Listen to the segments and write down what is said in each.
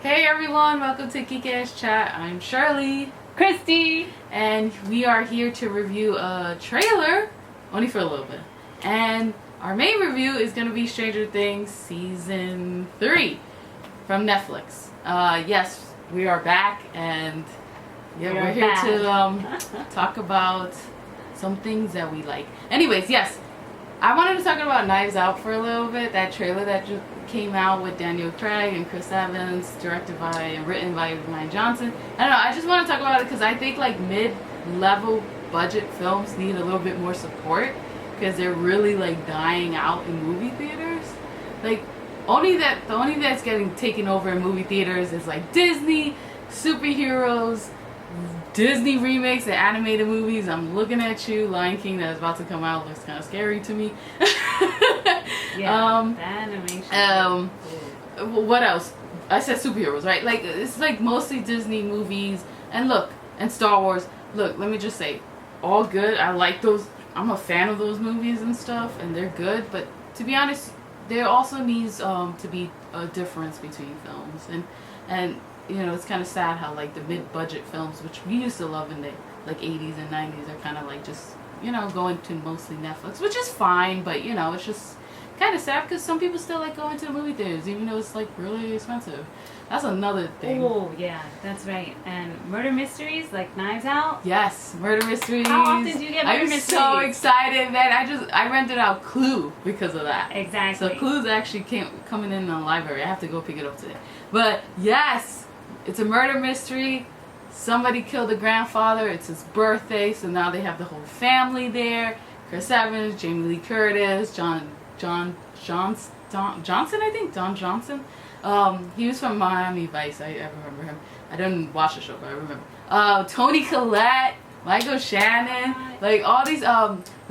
Hey everyone, welcome to Kick-Ass Chat. I'm Shirley. Christy! And we are here to review a trailer, only for a little bit. And our main review is going to be Stranger Things Season 3 from Netflix. Yes, we are back and we're here to talk about some things that we like. Anyways, yes, I wanted to talk about Knives Out for a little bit. That trailer that just came out with Daniel Craig and Chris Evans, directed by and written by Rian Johnson. I don't know, I just want to talk about it because I think like mid-level budget films need a little bit more support because they're really like dying out in movie theaters. Like the only that's getting taken over in movie theaters is like Disney, superheroes, Disney remakes and animated movies. I'm looking at you. Lion King that is about to come out looks kind of scary to me. Yeah, the animation. What else? I said superheroes, right? Like it's like mostly Disney movies and Star Wars. Look, let me just say, all good. I like those. I'm a fan of those movies and stuff, and they're good. But to be honest, there also needs to be a difference between films, and you know, it's kind of sad how like the mid-budget films, which we used to love in the like 80s and 90s, are kind of like just, you know, going to mostly Netflix, which is fine, but you know, it's just kind of sad because some people still like going to the movie theaters, even though it's like really expensive. That's another thing. Oh yeah, that's right. And murder mysteries like Knives Out. Yes, murder mysteries. How often do you get murder mysteries? I'm so excited, man. I rented out Clue because of that. Exactly. So Clue's actually coming in the library. I have to go pick it up today. But yes, it's a murder mystery. Somebody killed the grandfather. It's his birthday, so now they have the whole family there. Chris Evans, Jamie Lee Curtis, John Johnson, I think. Don Johnson. He was from Miami Vice. I remember him. I didn't watch the show, but I remember. Toni Collette, Michael Shannon, like all these.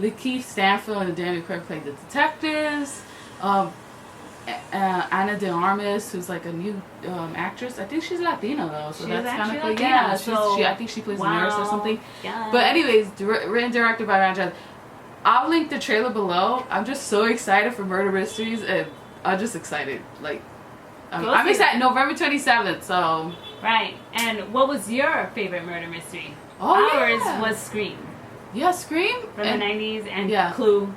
Lakeith Stanfield and Daniel Craig played the detectives. Ana de Armas, who's like a new actress. I think she's Latina though, so that's kind of cool. Yeah, I think she plays a nurse or something. Yeah. But anyways, written and directed by Rian Johnson. I'll link the trailer below. I'm just so excited for murder mysteries, and I'm just excited. Like, I'm excited. November 27th. So. Right. And what was your favorite murder mystery? Oh, Ours yeah. was Scream. Yeah, Scream From the 90s and Clue.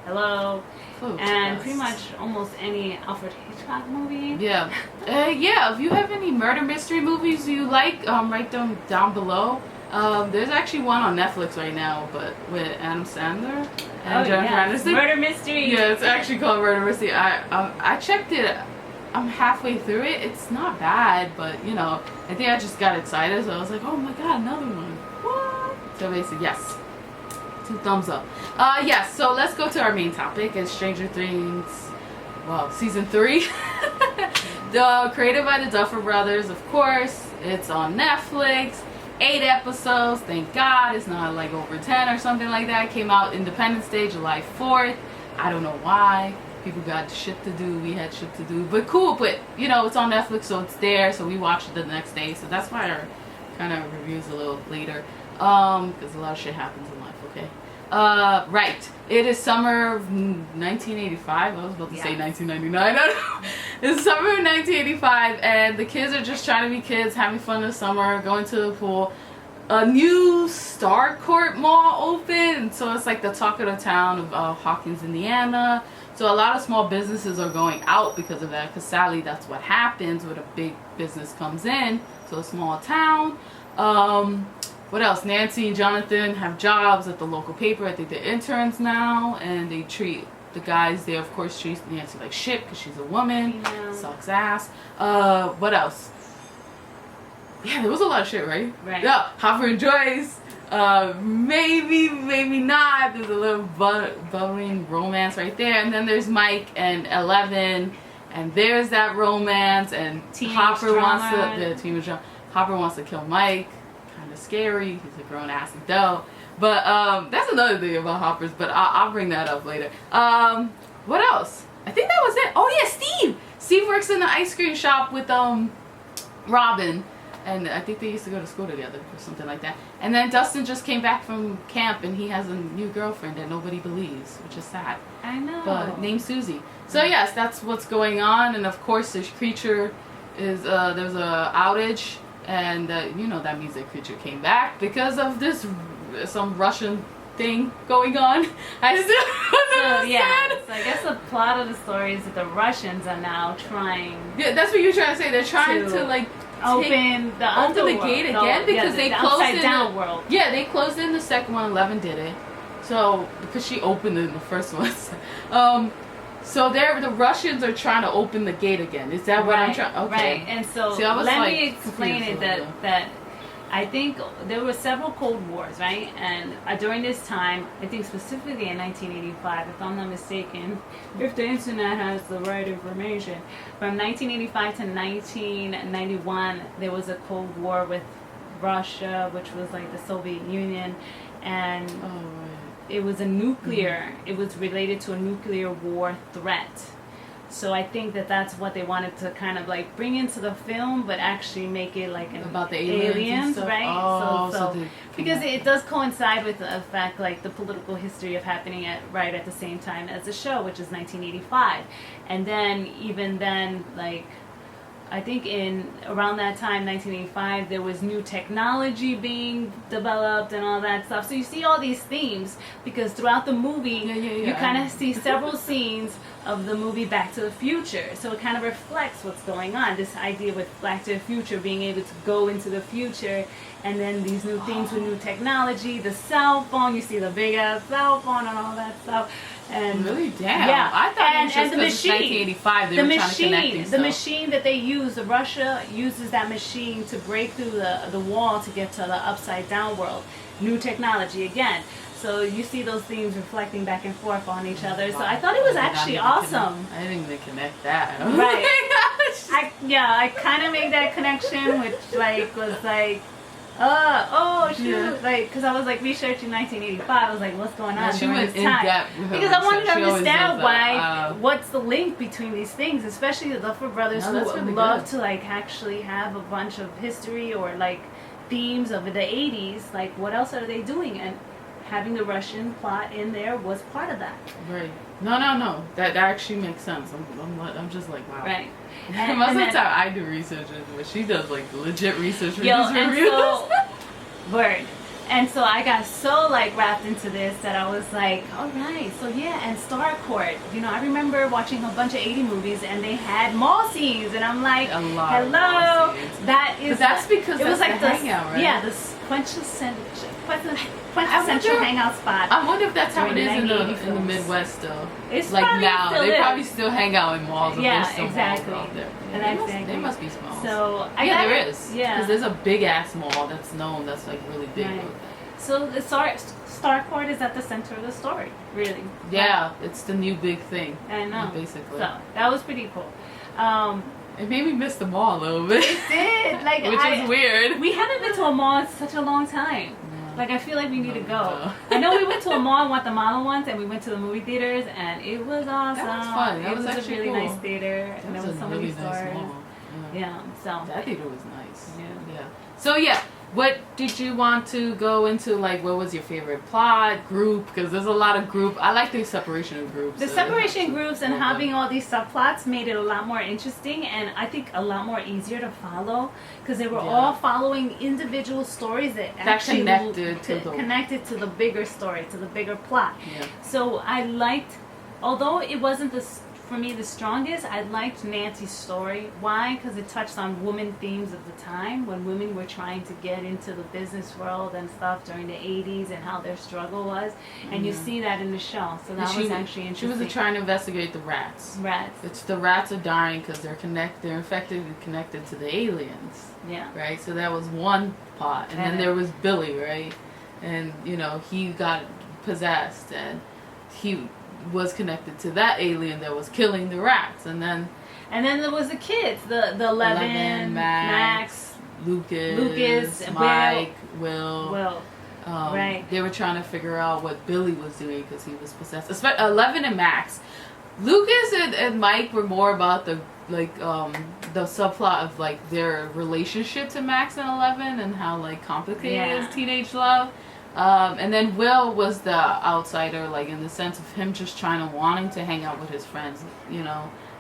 Hello. Clue. And pretty much almost any Alfred Hitchcock movie. Yeah. Yeah, if you have any murder mystery movies you like, write them down below. There's actually one on Netflix right now, but with Adam Sandler and Jennifer Aniston. Murder mystery. Yeah, it's actually called Murder Mystery. I checked it. I'm halfway through it. It's not bad, but you know, I think I just got excited, so I was like, oh my god, another one. What? So basically, yes. 2 thumbs up. Yes, so let's go to our main topic. It's Stranger Things, well, Season 3. Created by the Duffer Brothers, of course. It's on Netflix. 8 episodes, thank God. It's not like over 10 or something like that. It came out Independence Day, July 4th. I don't know why. People got shit to do. We had shit to do. But cool, but you know, it's on Netflix, so it's there. So we watched it the next day. So that's why our kind of review's a little later. Because a lot of shit happens in life, okay? Right. It is summer of 1985. I was about to say 1999. I don't know. It's summer of 1985, and the kids are just trying to be kids, having fun this summer, going to the pool. A new Starcourt Mall opened, so it's like the talk of the town of Hawkins, Indiana. So a lot of small businesses are going out because of that, because sadly that's what happens when a big business comes in to a small town. What else? Nancy and Jonathan have jobs at the local paper. I think they're interns now, and they treat the guys there, of course, treat Nancy like shit because she's a woman. Sucks ass. What else? Yeah, there was a lot of shit, right? Right. Yeah, Hopper and Joyce. Maybe not. There's a little bubbling romance right there, and then there's Mike and 11, and there's that romance, and Hopper wants to kill Mike. Kind of scary. He's a grown ass adult. But that's another thing about Hoppers, but I'll bring that up later. What else? I think that was it. Oh yeah, Steve! Steve works in the ice cream shop with Robin. And I think they used to go to school together or something like that. And then Dustin just came back from camp and he has a new girlfriend that nobody believes, which is sad. I know. But named Susie. So yes, that's what's going on. And of course this creature is there was a outage, and you know that music feature came back because of this some Russian thing going on. I still understand. So I guess the plot of the story is that the Russians are now trying. Yeah, that's what you're trying to say. They're trying to like open the gate again because they closed upside down world. Yeah, they closed in the second one. 11 did it. So because she opened it in the first one. So the Russians are trying to open the gate again. Is that what I'm trying? Okay. Right. And so see, let me explain it that I think there were several Cold Wars, right? And during this time, I think specifically in 1985, if I'm not mistaken, if the internet has the right information, from 1985 to 1991, there was a Cold War with Russia, which was like the Soviet Union, and it was a nuclear, it was related to a nuclear war threat. So I think that's what they wanted to kind of like bring into the film, but actually make it like about the aliens right? Oh, so because it does coincide with the fact like the political history of happening right at the same time as the show, which is 1985, and then even then like. I think in around that time, 1985, there was new technology being developed and all that stuff. So you see all these themes because throughout the movie, you kind of see several scenes of the movie Back to the Future. So it kind of reflects what's going on. This idea with Back to the Future, being able to go into the future, and then these new things with new technology, the cell phone, you see the big ass cell phone and all that stuff. And really, damn. Yeah, I thought it was just the machine. 1985. They were trying to connect these the machine that they use, Russia uses that machine to break through the wall to get to the upside down world. New technology again. So you see those themes reflecting back and forth on each other. So I thought it was actually awesome. I didn't even connect that. Right. I kind of made that connection, which like was like. Oh shoot! Like, because I was like researching 1985. I was like, what's going on during this time? Because I wanted to understand why. What's the link between these things, especially the Duffer Brothers who really love to like actually have a bunch of history or like themes of the 80s. Like, what else are they doing? And having the Russian plot in there was part of that. Right. No. That actually makes sense. I'm just like, wow. Right. Most of the time I do research, but she does like legit research for these reviews. Word. And so I got so like wrapped into this that I was like, all right, so yeah, and Star Court. You know, I remember watching a bunch of 80 movies and they had mall scenes, and I'm like, hello, that's because it was like the hangout, right? Yeah, the quintessential hangout spot. I wonder if that's how it is in the Midwest still. It's like now they probably still hang out in malls. Yeah, there's still exactly. malls out there. And they must be small. So there is. Yeah, because there's a big ass mall that's known that's like really big. Right. So the Star Court is at the center of the story, really. Yeah, it's the new big thing. I know. Basically. So that was pretty cool. It made me miss the mall a little bit. It did, like which is weird. We haven't been to a mall in such a long time. Like, I feel like we need to go. I know we went to a mall in Guatemala once, and we went to the movie theaters, and it was awesome. That was fun. That was actually a really nice theater, and there was so many nice stores. Mall. Yeah, so that theater was nice. Yeah. So what did you want to go into? Like, what was your favorite plot, group? Because there's a lot of group. I like the separation of groups. The separation groups and having all these subplots made it a lot more interesting, and I think a lot more easier to follow because they were all following individual stories that actually connected to the bigger story, to the bigger plot. Yeah. So I liked, although it wasn't for me the strongest, I liked Nancy's story. Why? Because it touched on women themes of the time when women were trying to get into the business world and stuff during the 80s and how their struggle was. And you see that in the show. So that was actually interesting. She was trying to investigate the rats. It's the rats are dying because they're infected and connected to the aliens. Yeah. Right? So that was one part. And then there was Billy, right? And, he got possessed and he was connected to that alien that was killing the rats, and then there was the kids, the 11, Max, Lucas, Mike, Will. Right. They were trying to figure out what Billy was doing because he was possessed. 11 and Max. Lucas and Mike were more about the subplot of like their relationship to Max and 11 and how like complicated is teenage love. And then Will was the outsider, like in the sense of him just wanting to hang out with his friends,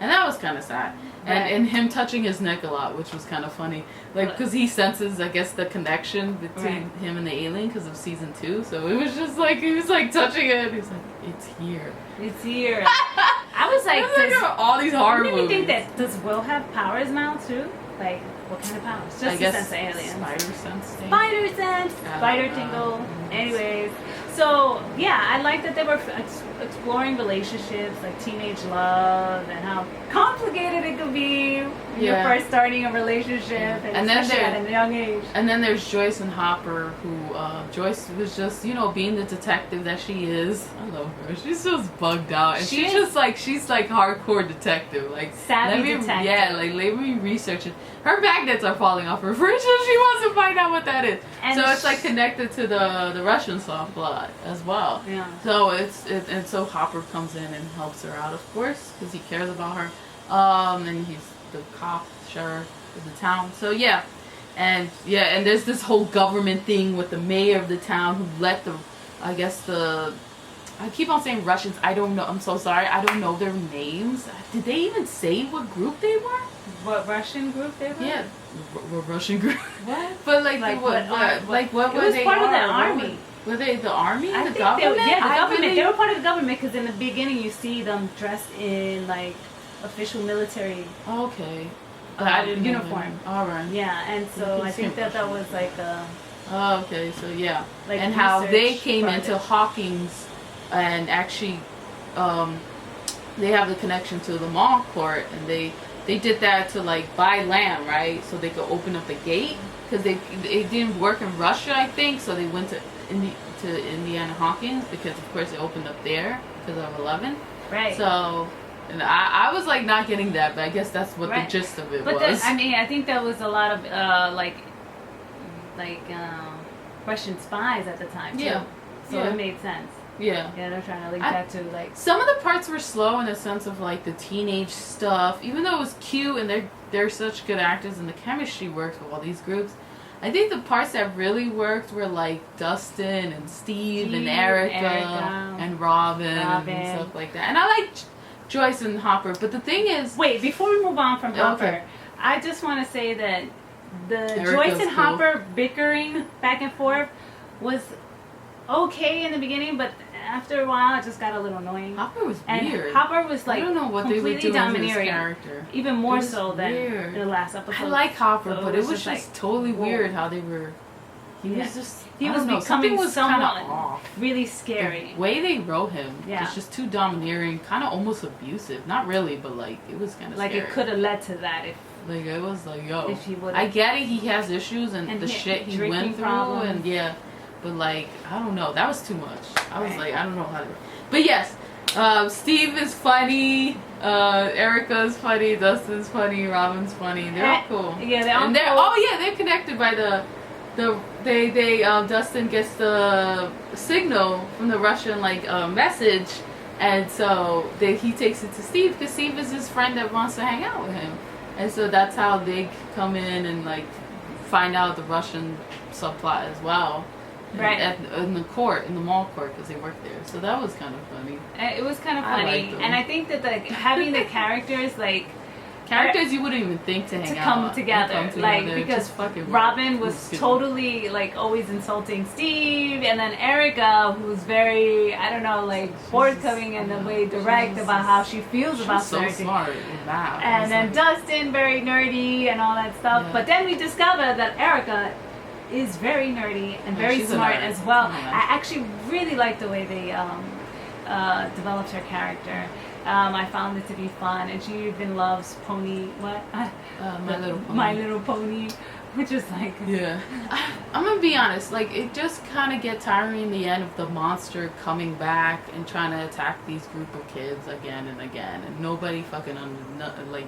And that was kind of sad. And him touching his neck a lot, which was kind of funny. Like, because he senses, I guess, the connection between him and the alien because of season 2. So it was just like, he was like touching it. He's like, it's here. It's here. I was like, all these horror movies. You think that, does Will have powers now too? Like, what kind of powers? Just I guess sense of aliens. Spider sense. Spider sense. Spider tingle. Anyways. So, yeah, I like that they were exploring relationships, like teenage love, and how complicated it could be when you're first starting a relationship, and then at a young age. And then there's Joyce and Hopper, who, Joyce was just, you know, being the detective that she is. I love her. She's just bugged out. And she's like hardcore detective. Like, savvy detective. Yeah, like, let me research it. Her magnets are falling off her fridge, so she wants to find out what that is. And so it's like connected to the Russian soft plot as well. Yeah. So and so Hopper comes in and helps her out, of course, because he cares about her. And he's the cop, sheriff of the town. So yeah, and there's this whole government thing with the mayor of the town who let I keep on saying Russians. I don't know. I'm so sorry. I don't know their names. Did they even say what group they were? What Russian group they were? Yeah, what Russian group? What? But what were they? Part of the army. Were they the army? I the think government? the government. They were part of the government because in the beginning you see them dressed in like official military. Okay. Uniform. All right. Yeah, and so I think that was like a. Oh, okay. So yeah, like and how they came into Hawkins, and actually, they have the connection to the mall court, and they did that to like buy land, right? So they could open up the gate because it didn't work in Russia, I think. So they went to Indiana Hawkins because of course it opened up there because of 11. Right. So. And I was like not getting that, but I guess that's what the gist of it was. I mean, I think there was a lot of Russian spies at the time too. Yeah. So it made sense. Yeah. Yeah, they're trying to link that to like. Some of the parts were slow in the sense of like the teenage stuff, even though it was cute and they're such good actors and the chemistry works with all these groups. I think the parts that really worked were like Dustin and Steve and Erica and Robin and stuff like that. And I liked Joyce and Hopper, but the thing is... Wait, before we move on from Hopper, I just want to say that the Joyce and Hopper bickering back and forth was okay in the beginning, but after a while it just got a little annoying. Hopper was weird. Hopper was like I don't know what completely they were doing with his domineering, character. even more so than in the last episode. I like Hopper, but it was just like, totally weird how they were... He was becoming someone really scary. The way they wrote him was just too domineering, kind of almost abusive. Not really, but like it was kind of like scary. It could have led to that if like it was like if he would. I get it. He has issues and the shit he went through problems. and but like I don't know. That was too much. I was like I don't know how to. But yes, Steve is funny. Erica's funny. Dustin's funny. Robin's funny. They're all cool. Yeah, they're all cool. They're connected by Dustin gets the signal from the Russian message, and so he takes it to Steve because Steve is his friend that wants to hang out with him, and so that's how they come in and like find out the Russian subplot as well, right? In the mall court because they work there. So that was kind of funny. It was kind of funny, and I think that having the characters characters you wouldn't even think to come together. Because Robin was totally always insulting Steve, and then Erica, who's very forthcoming and the way direct about how she feels about certain things. Smart with that. And then Dustin, very nerdy and all that stuff. Yeah. But then we discover that Erica is very nerdy and very smart as well. I actually really like the way they developed her character. I found it to be fun, and she even loves Pony. What? My Little Pony, which is like. Yeah, I'm gonna be honest. It just kind of get tiring in the end of the monster coming back and trying to attack these group of kids again and again, and nobody fucking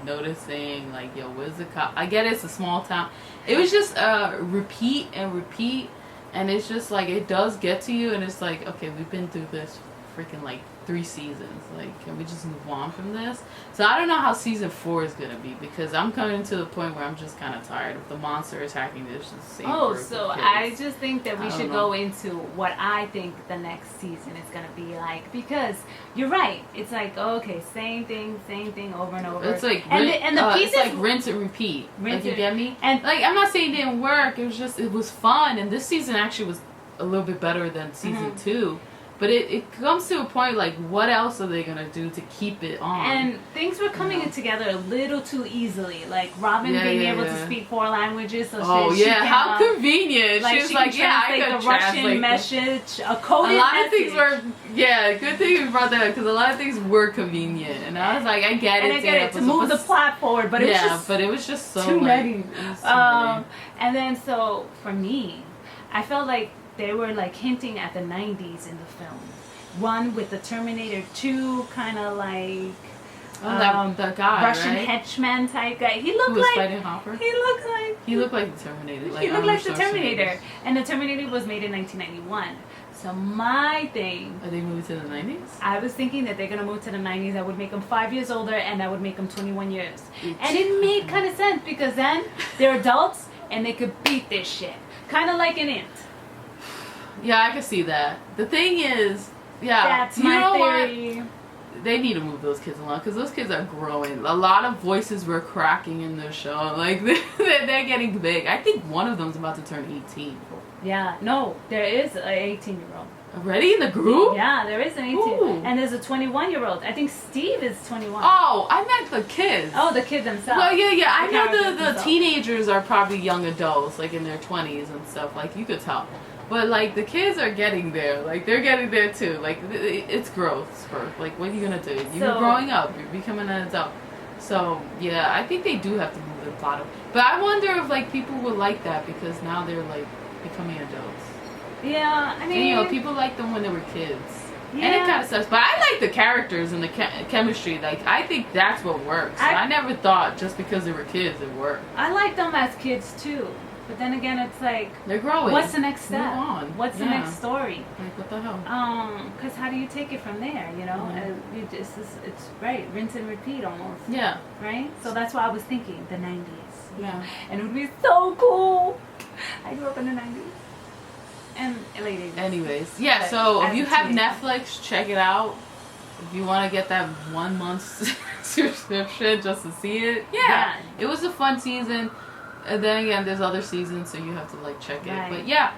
noticing. Yo, where's the cop? I get it's a small town. It was just repeat and repeat, and it's just it does get to you, and it's okay, we've been through this freaking 3 seasons. Like, can we just move on from this? So I don't know how season 4 is gonna be, because I'm coming to the point where I'm just kind of tired of the monster attacking the same Oh, group so of kids. I just think that we I don't should know. go into what I think the next season is going to be like, because you're right. It's like, okay, same thing over and over. It's like and the pieces, it's like rinse and repeat. Rinse Like, you and- get me? and- like, I'm not saying it didn't work. It was fun, and this season actually was a little bit better than season 2. But it comes to a point, like, what else are they gonna do to keep it on? and things were coming together a little too easily. Like Robin being able to speak 4 languages, so she can, how convenient! Like, she was she like, can yeah, I translate could the Russian translate message, a coded a lot message. of things were, good thing you brought that up, because a lot of things were convenient, and I was like, I get it. And I get it to move the plot forward, but it was just so too like, many. it was too many. And then so for me, I felt like they were like hinting at the 90s in the film. One with the Terminator 2, kind of like that guy, Russian right? henchman type guy. He looked Who was like fighting Hopper? he looked like He looked like the Terminator. he looked like the Arnold Terminator, Schwarzenegger. and the Terminator was made in 1991. So my thing, Are they moving to the 90s? I was thinking that they're gonna move to the 90s. I would make them 5 years older, and I would make them 21 years. And it made kind of sense, because then they're adults and they could beat this shit, kind of like an Int. Yeah, I can see that. The thing is, That's you my know theory. what? They need to move those kids along, because those kids are growing. A lot of voices were cracking in the show. Like, they're getting big. I think one of them's about to turn 18. Yeah, no, there is an 18-year-old. Already in the group? Yeah, there is an 18, Ooh. and there's a 21-year-old. I think Steve is 21. Oh, I meant the kids. Oh, the kid themselves. Well, yeah. I The know characters the themselves. teenagers are probably young adults, like in their 20s and stuff. Like, you could tell. But, like, the kids are getting there. Like, they're getting there, too. Like, it's growth spurt. Like, what are you going to do? You're growing up. You're becoming an adult. So, yeah, I think they do have to move the plot up. But I wonder if, like, people would like that, because now they're, like, becoming adults. Yeah, I mean, And, you know, people liked them when they were kids. yeah. And it kind of sucks. But I like the characters and the chemistry. Like, I think that's what works. I never thought just because they were kids it worked. I like them as kids too, but then again, it's like, They're growing. what's the next step? Move on. What's the Yeah. next story? Like, what the hell? Because how do you take it from there? You know, Mhm. it's right, rinse and repeat almost. Yeah. Right. So that's why I was thinking the 90s. Yeah. And it would be so cool. I grew up in the 90s. And late 80s. Anyways, yeah, But so if as you a have teenager. Netflix, check it out. If you want to get that 1 month subscription just to see it, Yeah. it was a fun season. And then again, there's other seasons, so you have to like check it. Right. But yeah,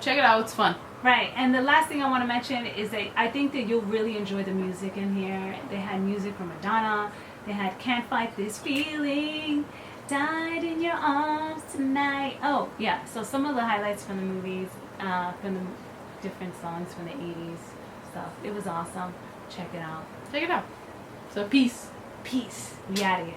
check it out. It's fun. Right, and the last thing I want to mention is that I think that you'll really enjoy the music in here. They had music from Madonna. They had Can't Fight This Feeling, Died in Your Arms Tonight. Oh, yeah, so some of the highlights from the movies, from the different songs from the 80s stuff. It was awesome. Check it out. Check it out. So peace. Peace. We out of here.